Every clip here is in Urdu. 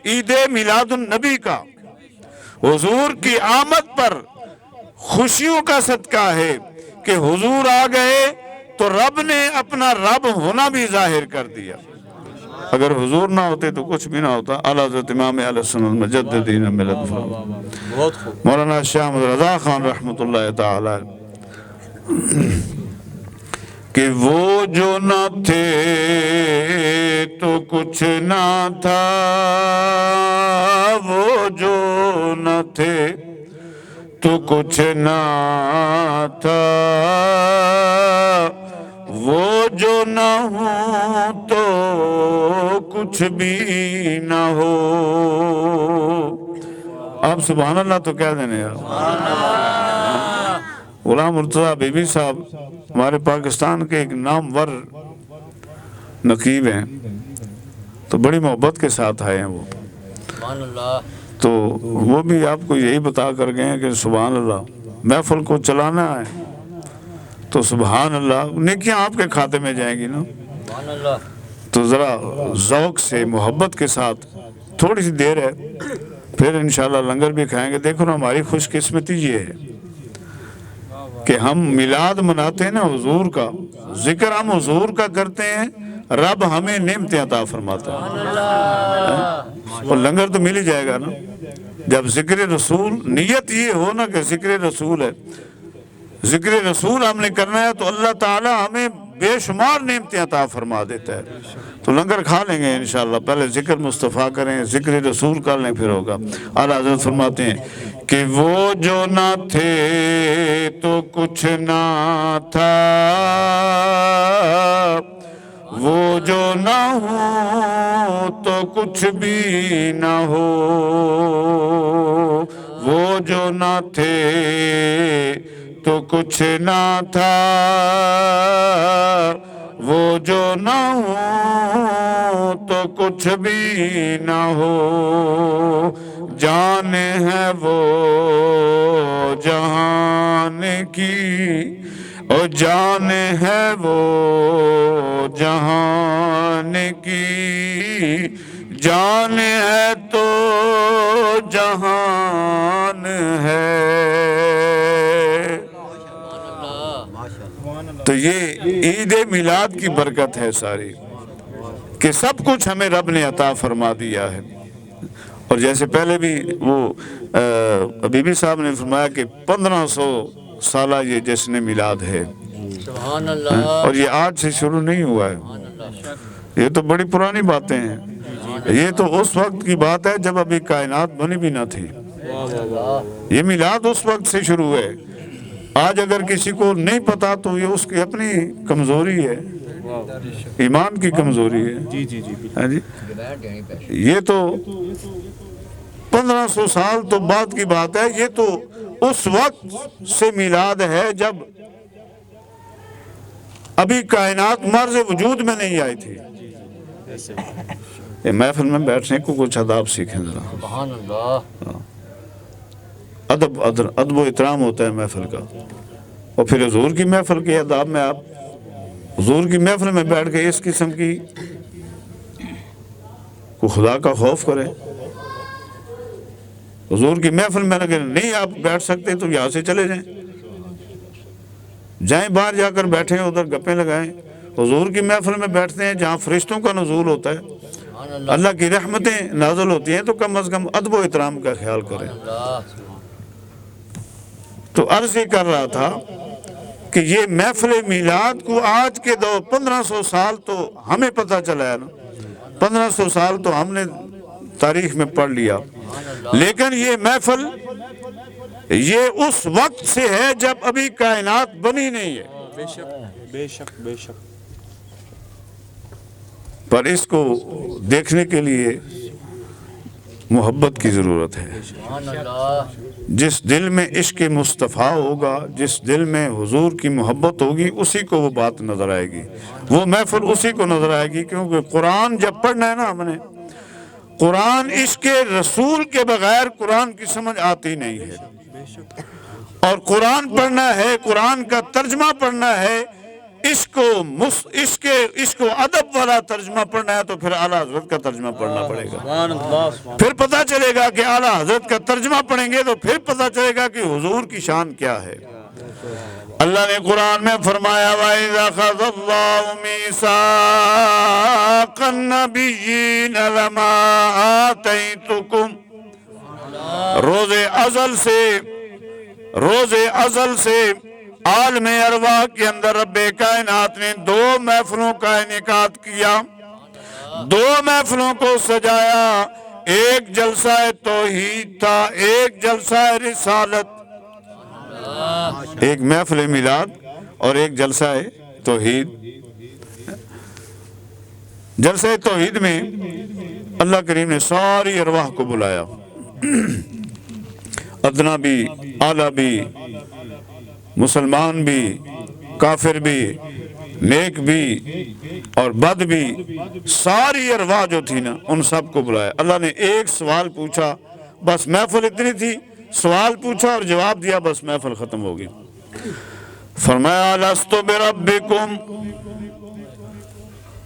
عید میلاد النبی کا، حضور کی آمد پر خوشیوں کا صدقہ ہے کہ حضور آ گئے تو رب نے اپنا رب ہونا بھی ظاہر کر دیا۔ اگر حضور نہ ہوتے تو کچھ بھی نہ ہوتا۔ اعلیٰ حضرت امام اہل سنت مجددین ملت مولانا شاہ احمد رضا خان رحمۃ اللہ تعالی کہ وہ جو نہ تھے تو کچھ نہ تھا، وہ جو نہ تھے تو کچھ نہ تھا، وہ جو نہ ہو تو کچھ بھی نہ ہو۔ آپ سبحان اللہ تو کہہ دینے یار۔ غلام مرتضیٰ بیبی صاحب ہمارے پاکستان کے ایک نامور نقیب ہیں، تو بڑی محبت کے ساتھ آئے ہیں وہ، تو وہ بھی آپ کو یہی بتا کر گئے ہیں کہ سبحان اللہ محفل کو چلانا ہے تو سبحان اللہ نیکیاں آپ کے کھاتے میں جائیں گی نا۔ تو ذرا ذوق سے محبت کے ساتھ تھوڑی سی دیر ہے، پھر انشاءاللہ لنگر بھی کھائیں گے۔ دیکھو نا ہماری خوش قسمتی یہ ہے کہ ہم میلاد مناتے ہیں نا حضور کا، ذکر ہم حضور کا کرتے ہیں، رب ہمیں نعمتیں عطا فرماتا ہے، اور لنگر تو مل ہی جائے گا نا جب ذکر رسول، نیت یہ ہو نا کہ ذکر رسول ہے، ذکر رسول ہم نے کرنا ہے تو اللہ تعالی ہمیں بے شمار نعمتیں عطا فرما دیتا ہے۔ تو لنگر کھا لیں گے انشاءاللہ، پہلے ذکر مصطفیٰ کریں، ذکر رسول کر لیں، پھر ہوگا۔ اعلیٰ حضرت فرماتے ہیں کہ وہ جو نہ تھے تو کچھ نہ تھا، وہ جو نہ ہو تو کچھ بھی نہ ہو، وہ جو نہ تھے تو کچھ نہ تھا، وہ جو نہ ہو تو کچھ بھی نہ ہو، جان ہے وہ جہان کی، اور جان ہے وہ جہان کی، جان ہے تو جہان ہے۔ تو یہ عید میلاد کی برکت ہے ساری کہ سب کچھ ہمیں رب نے عطا فرما دیا ہے۔ اور جیسے پہلے بھی وہ حبیبی صاحب نے فرمایا کہ 1500 سالہ یہ جشن میلاد ہے، اور یہ آج سے شروع نہیں ہوا ہے، یہ تو بڑی پرانی باتیں ہیں، یہ تو اس وقت کی بات ہے جب ابھی کائنات بنی بھی نہ تھی، یہ میلاد اس وقت سے شروع ہے۔ آج اگر کسی کو نہیں پتا تو یہ اس کی اپنی کمزوری ہے، ایمان کی کمزوری ہے۔ یہ تو 1500 سال تو بعد کی بات ہے، یہ تو اس وقت سے میلاد ہے جب ابھی کائنات مرز وجود میں نہیں آئی تھی۔ محفل میں بیٹھنے کو کچھ آداب سیکھیں ذرا، ادب و احترام ہوتا ہے محفل کا، اور پھر حضور کی محفل کے آداب میں آپ حضور کی محفل میں بیٹھ کے اس قسم کی کو خدا کا خوف کریں۔ حضور کی محفل میں اگر نہیں آپ بیٹھ سکتے تو یہاں سے چلے جائیں باہر جا کر بیٹھیں، ادھر گپیں لگائیں۔ حضور کی محفل میں بیٹھتے ہیں جہاں فرشتوں کا نزول ہوتا ہے، اللہ کی رحمتیں نازل ہوتی ہیں، تو کم از کم ادب و احترام کا خیال کریں۔ تو عرض یہ کر رہا تھا کہ یہ محفل میلاد کو آج کے دور 1500 سال تو ہمیں پتہ چلا ہے نا، 1500 سال تو ہم نے تاریخ میں پڑھ لیا، لیکن یہ محفل یہ اس وقت سے ہے جب ابھی کائنات بنی نہیں ہے، بے شک بے شک، پر اس کو دیکھنے کے لیے محبت کی ضرورت ہے۔ جس دل میں عشق مصطفیٰ ہوگا، جس دل میں حضور کی محبت ہوگی، اسی کو وہ بات نظر آئے گی، وہ محفل اسی کو نظر آئے گی۔ کیونکہ قرآن جب پڑھنا ہے نا ہم نے، قرآن عشق رسول کے بغیر قرآن کی سمجھ آتی نہیں ہے، اور قرآن پڑھنا ہے، قرآن کا ترجمہ پڑھنا ہے اس کو ادب والا ترجمہ پڑھنا ہے تو پھر اعلیٰ حضرت کا ترجمہ پڑھنا پڑے گا. پھر پتہ چلے گا کہ اعلیٰ حضرت کا ترجمہ پڑھیں گے تو پھر پتہ چلے گا کہ حضور کی شان کیا ہے. اللہ نے قرآن میں فرمایا وَإِذَا أَخَذَ اللَّهُ مِيثَاقَ النَّبِيِّينَ لَمَا آتَيْتُكُمْ. روز ازل سے عالم ارواح کے اندر رب کائنات نے 2 محفلوں کا انعقاد کیا، 2 محفلوں کو سجایا. ایک جلسہ توحید تھا، ایک جلسہ رسالت. ایک محفل میلاد اور ایک جلسہ توحید. جلسہ توحید میں اللہ کریم نے ساری ارواح کو بلایا، ادنا بھی، اعلیٰ بھی، مسلمان بھی، کافر بھی، نیک بھی اور بد بھی. ساری ارواح جو تھی نا ان سب کو بلایا. اللہ نے ایک سوال پوچھا، بس محفل اتنی تھی، سوال پوچھا اور جواب دیا، بس محفل ختم ہو گئی. فرمایا الست بربکم.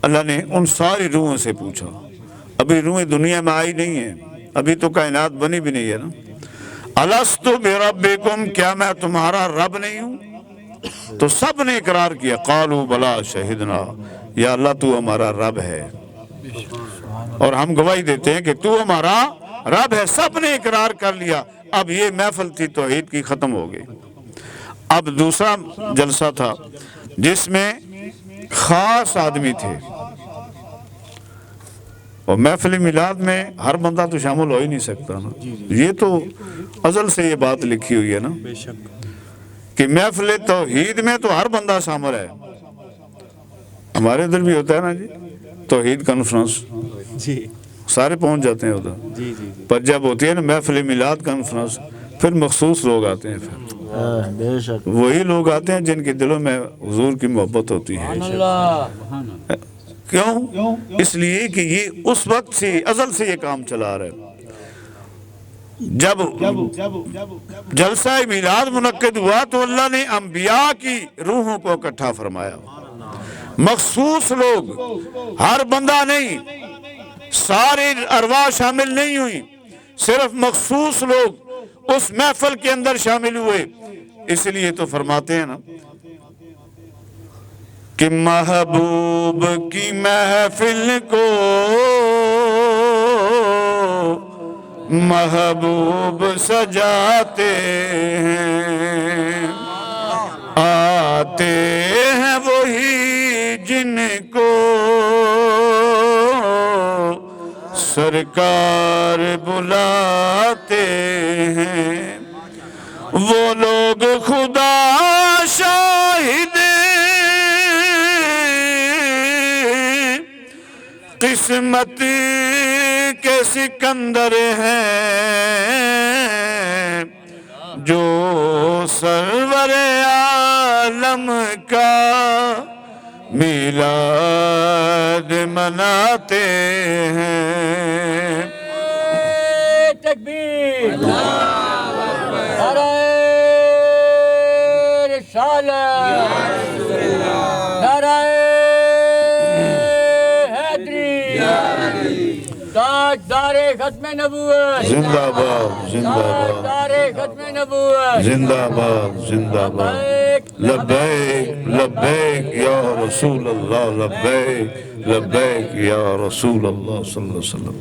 اللہ نے ان ساری روحوں سے پوچھا. ابھی روحیں دنیا میں آئی نہیں ہیں، ابھی تو کائنات بنی بھی نہیں ہے نا. الست بربکم، کیا میں تمہارا رب نہیں ہوں؟ تو سب نے اقرار کیا. قالوا بلا شہدنا، یا اللہ تو ہمارا رب ہے اور ہم گواہی دیتے ہیں کہ تو ہمارا رب ہے. سب نے اقرار کر لیا. اب یہ محفل تھی توحید کی ختم ہو گئی. اب دوسرا جلسہ تھا جس میں خاص آدمی تھے، اور محفل میلاد میں ہر بندہ تو شامل ہو ہی نہیں سکتا نا. یہ تو ازل سے یہ بات لکھی ہوئی ہے نا کہ محفل توحید میں تو ہر بندہ شامل ہے. ہمارے ادھر بھی ہوتا ہے نا جی توحید کانفرنس، سارے پہنچ جاتے ہیں ادھر. پر جب ہوتی ہے نا محفل میلاد کانفرنس پھر مخصوص لوگ آتے ہیں. پھر وہی لوگ آتے ہیں جن کے دلوں میں حضور کی محبت ہوتی ہے. کیوں؟ اس لیے کہ یہ اس وقت سے ازل سے یہ کام چلا رہا ہے. جب جلسہ میلاد منعقد ہوا تو اللہ نے انبیاء کی روحوں کو اکٹھا فرمایا. مخصوص لوگ، ہر بندہ نہیں، سارے ارواح شامل نہیں ہوئی، صرف مخصوص لوگ اس محفل کے اندر شامل ہوئے. اس لیے تو فرماتے ہیں نا کہ محبوب کی محفل کو محبوب سجاتے ہیں، آتے ہیں وہی جن کو سرکار بلاتے ہیں. وہ لوگ خدا شاہد قسمت کے سکندر ہیں جو سرور عالم کا میلاد مناتے ہیں. تکبیر، نعرہ رسالت، نعرہ تاجدار ختم نبوت، زندہ باد، زندہ باد، تاجدار ختم نبوت، زندہ باد، زندہ باد. لبیک لبیک یا رسول اللہ، لبیک لبیک یا رسول اللہ صلی اللہ علیہ وسلم.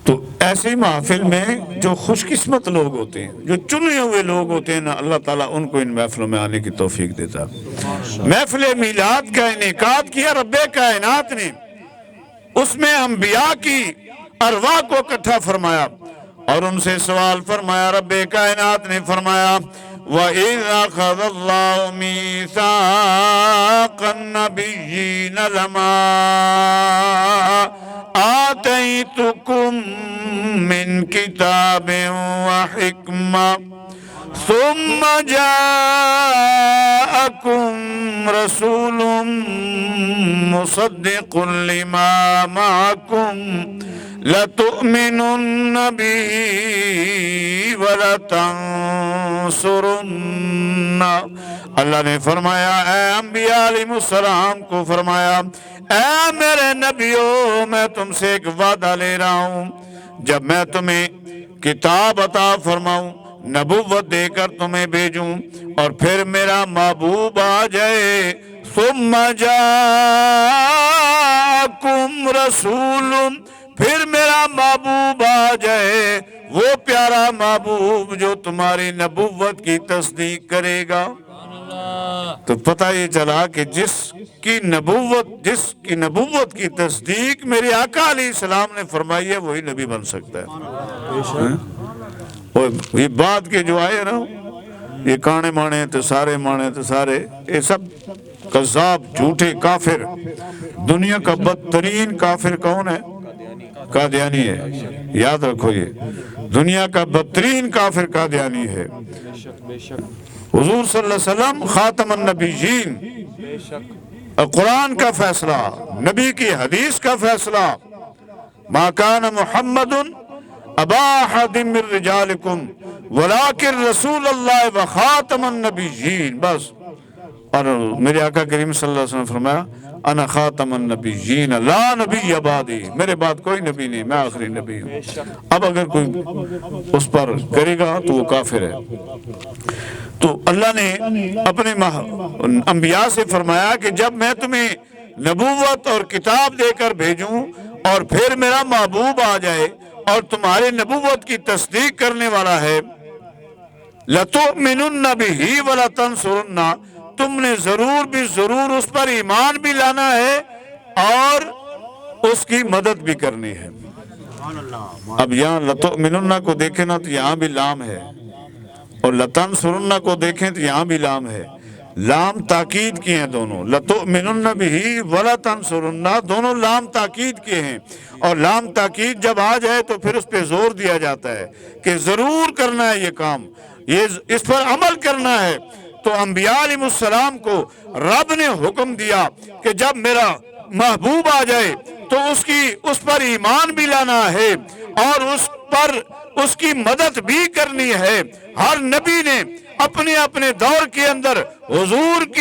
تو ایسی محفل میں جو خوش قسمت لوگ ہوتے ہیں، جو چنے ہوئے لوگ ہوتے ہیں نا، اللہ تعالیٰ ان کو ان محفلوں میں آنے کی توفیق دیتا. محفل میلاد کا انعقاد کیا رب کائنات نے، اس میں انبیاء کی ارواح کو اکٹھا فرمایا اور ان سے سوال فرمایا. رب کائنات نے فرمایا وَإِذْ أَخَذَ اللَّهُ مِيثَاقَ النَّبِيِّينَ لَمَا آتَيْتُكُم مِّن كِتَابٍ وَحِكْمَةٍ ثُمَّ جَاءَكُمْ رَسُولٌ مُصَدِّقٌ لِمَا مَعَكُمْ لَتُؤْمِنُنَّ بِهِ وَلَتَنْصُرُنَّ۔ اللہ نے فرمایا اے انبیاء علیہ السلام کو فرمایا اے میرے نبیوں میں تم سے ایک وعدہ لے رہا ہوں، جب میں تمہیں کتاب عطا فرماؤں، نبوت دے کر تمہیں بھیجوں، اور پھر میرا محبوب آ جائے، ثم جاءکم رسول، پھر میرا محبوب آ جائے، وہ پیارا محبوب جو تمہاری نبوت کی تصدیق کرے گا۔ تو پتہ یہ چلا کہ جس کی نبوت کی تصدیق میرے آقا علیہ السلام نے فرمائی ہے وہی نبی بن سکتا ہے۔ اور یہ بات کے جو آئے نا، یہ کانے مانے تو سارے یہ سب قذاب جھوٹے کافر۔ دنیا کا بدترین کافر کون ہے؟ قادیانی ہے، یاد رکھو، یہ دنیا کا بدترین کافر قادیانی ہے۔ حضور صلی اللہ علیہ وسلم خاتم النبیین، قرآن کا فیصلہ، نبی کی حدیث کا فیصلہ، ما کان محمد ابا احد من رجالکم ولکن رسول اللہ وخاتم النبیین، بس۔ اور میرے آقا کریم صلی اللہ علیہ وسلم نے فرمایا انا خاتم النبیین لا نبی بعدی، میرے بعد کوئی نبی نہیں، میں آخری نبی ہوں۔ اب اگر کوئی اس پر کرے گا تو وہ کافر ہے۔ تو اللہ نے اپنے انبیاء سے فرمایا کہ جب میں تمہیں نبوت اور کتاب دے کر بھیجوں اور پھر میرا محبوب آ جائے اور تمہارے نبوت کی تصدیق کرنے والا ہے، لَتُؤْمِنُنَّ بِهِ وَلَتَنْصُرُنَّ، تم نے ضرور بھی ضرور اس پر ایمان بھی لانا ہے اور اس کی مدد بھی کرنی ہے۔ اب یہاں لَتُؤْمِنُنَّ کو دیکھیں نا تو یہاں بھی لام ہے، اور لَتَنْصُرُنَّ کو دیکھیں تو یہاں بھی لام ہے۔ لام تاکید کی ہیں دونوں، لَتُؤْمِنُنَّ بِهِ وَلَتَنْصُرُنَّ، دونوں لام تاکید کے ہیں، اور لام تاکید جب آ جائے تو پھر اس پہ زور دیا جاتا ہے کہ ضرور کرنا ہے یہ کام، اس پر عمل کرنا ہے۔ تو انبیاء علیہ السلام کو رب نے حکم دیا کہ جب میرا محبوب آ جائے تو اس پر ایمان بھی لانا ہے اور اس کی مدد بھی کرنی ہے۔ ہر نبی نے اپنے دور کے اندر حضور کی